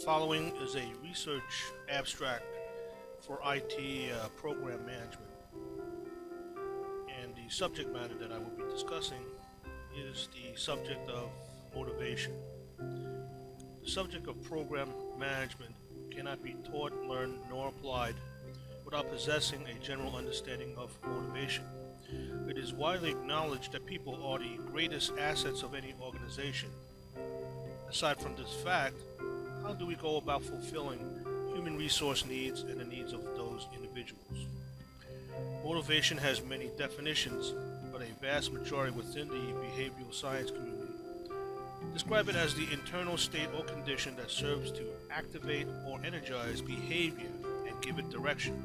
following is a research abstract for IT program management, and the subject matter that I will be discussing is the subject of motivation. The subject of program management cannot be taught, learned, nor applied without possessing a general understanding of motivation. It is widely acknowledged that people are the greatest assets of any organization. Aside from this fact, how do we go about fulfilling human resource needs and the needs of those individuals? Motivation has many definitions, but a vast majority within the behavioral science community describe it as the internal state or condition that serves to activate or energize behavior and give it direction.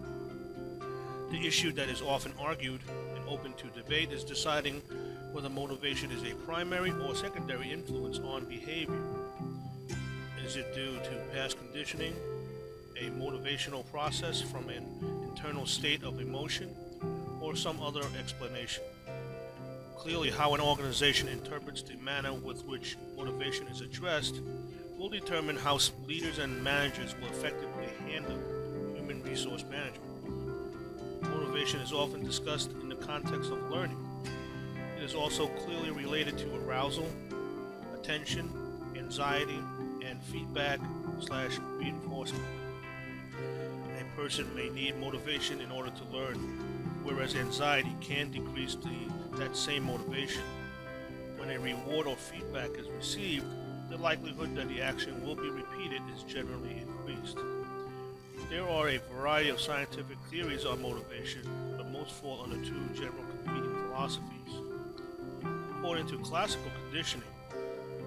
The issue that is often argued and open to debate is deciding whether motivation is a primary or secondary influence on behavior. Is it due to past conditioning, a motivational process from an internal state of emotion, or some other explanation? Clearly, how an organization interprets the manner with which motivation is addressed will determine how leaders and managers will effectively handle human resource management. Motivation is often discussed in the context of learning. It is also clearly related to arousal, attention, anxiety, and feedback/reinforcement. A person may need motivation in order to learn, whereas anxiety can decrease that same motivation. When a reward or feedback is received, the likelihood that the action will be repeated is generally increased. There are a variety of scientific theories on motivation, but most fall under two general competing philosophies. According to classical conditioning,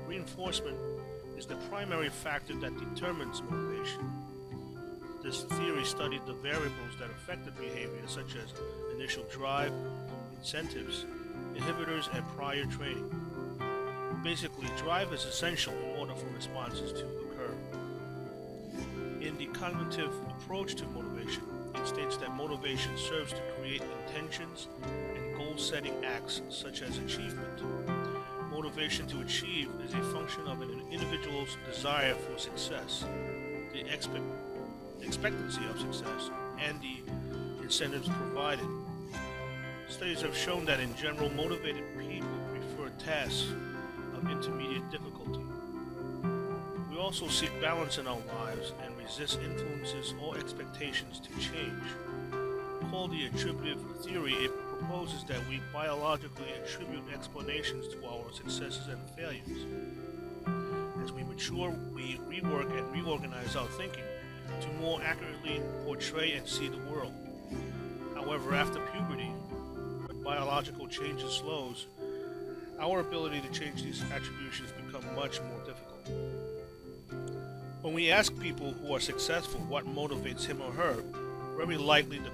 reinforcement is the primary factor that determines motivation. This theory studied the variables that affected behavior, such as initial drive, incentives, inhibitors, and prior training. Basically, drive is essential in order for responses to occur. In the cognitive approach to motivation, it states that motivation serves to create intentions and goal-setting acts such as achievement. Motivation to achieve is a function of an individual's desire for success, the expectancy of success, and the incentives provided. Studies have shown that in general, motivated people prefer tasks of intermediate difficulty. We also seek balance in our lives and resist influences or expectations to change. Called the attributive theory, it proposes that we biologically attribute explanations to our successes and failures. As we mature, we rework and reorganize our thinking to more accurately portray and see the world. However, after puberty, when biological changes slows, our ability to change these attributions become much more difficult. When we ask people who are successful what motivates him or her, very likely the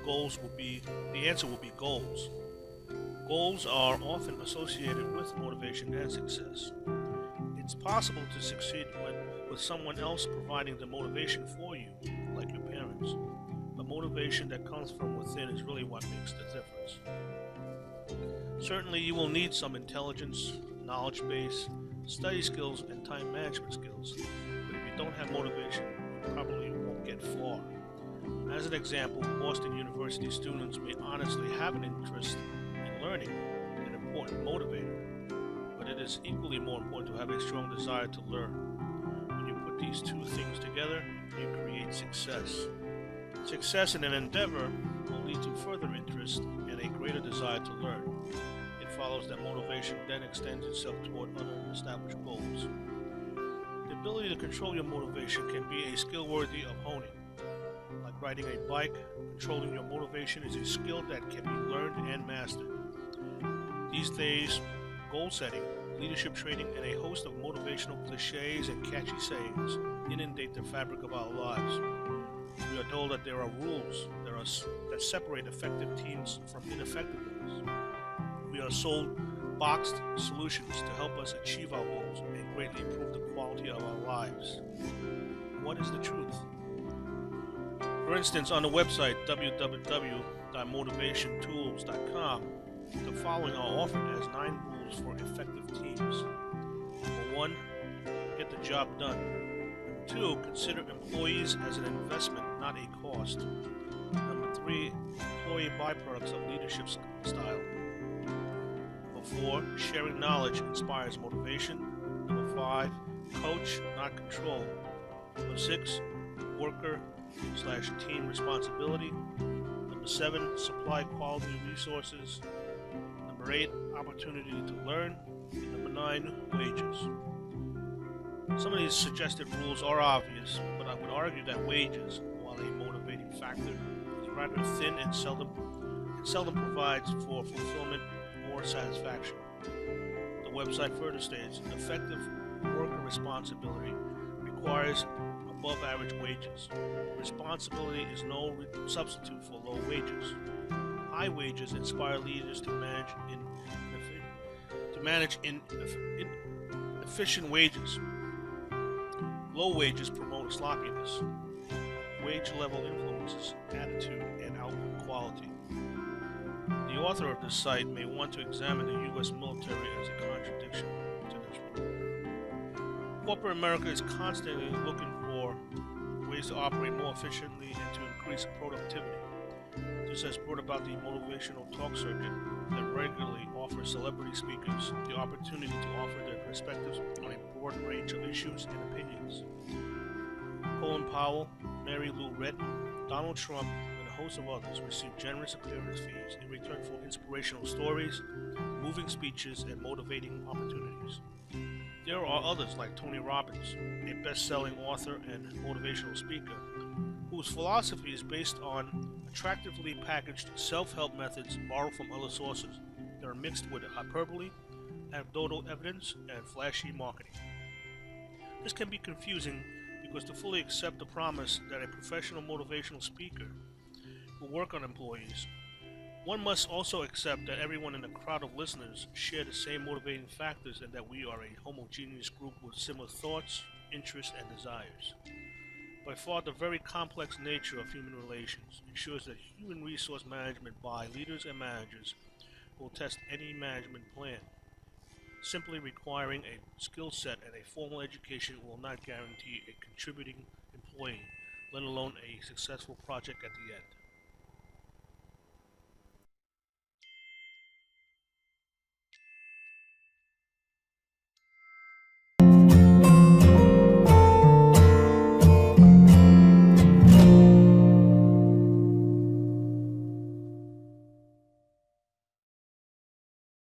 answer will be goals. Goals are often associated with motivation and success. It's possible to succeed with someone else providing the motivation for you, like your parents. The motivation that comes from within is really what makes the difference. Certainly, you will need some intelligence, knowledge base, study skills, and time management skills. But if you don't have motivation, you probably won't get far. As an example, Boston University students may honestly have an interest in learning, an important motivator, but it is equally more important to have a strong desire to learn. When you put these two things together, you create success. Success in an endeavor will lead to further interest and a greater desire to learn. It follows that motivation then extends itself toward other established goals. The ability to control your motivation can be a skill worthy of honing. Like riding a bike, controlling your motivation is a skill that can be learned and mastered. These days, goal setting, leadership training, and a host of motivational cliches and catchy sayings inundate the fabric of our lives. We are told that there are rules that separate effective teams from ineffective ones. We are sold boxed solutions to help us achieve our goals and greatly improve the quality of our lives. What is the truth? For instance, on the website www.motivationtools.com, the following are offered as 9 rules for effective teams. Number 1, get the job done. Number 2, consider employees as an investment, not a cost. Number 3, employee byproducts of leadership style. Number 4, sharing knowledge inspires motivation. Number 5, coach, not control. Number 6, worker/team responsibility. Number 7, supply quality resources. Number 8, opportunity to learn. And number 9, wages. Some of these suggested rules are obvious, but I would argue that wages, while a motivating factor, is rather thin and seldom provides for fulfillment or satisfaction. The website further states, effective worker responsibility requires above average wages. Responsibility is no substitute for low wages. High wages inspire leaders to manage inefficient wages. Low wages promote sloppiness. Wage level influences attitude and output quality. The author of this site may want to examine the U.S. military as a contradiction to this rule. Corporate America is constantly looking for ways to operate more efficiently and to increase productivity. This has brought about the motivational talk circuit that regularly offers celebrity speakers the opportunity to offer their perspectives on a broad range of issues and opinions. Colin Powell, Mary Lou Retton, Donald Trump, and a host of others receive generous appearance fees in return for inspirational stories, moving speeches, and motivating opportunities. There are others like Tony Robbins, a best-selling author and motivational speaker, whose philosophy is based on attractively packaged self-help methods borrowed from other sources that are mixed with hyperbole, anecdotal evidence, and flashy marketing. This can be confusing because to fully accept the promise that a professional motivational speaker will work on employees, one must also accept that everyone in a crowd of listeners share the same motivating factors and that we are a homogeneous group with similar thoughts, interests, and desires. By far, the very complex nature of human relations ensures that human resource management by leaders and managers will test any management plan. Simply requiring a skill set and a formal education will not guarantee a contributing employee, let alone a successful project at the end.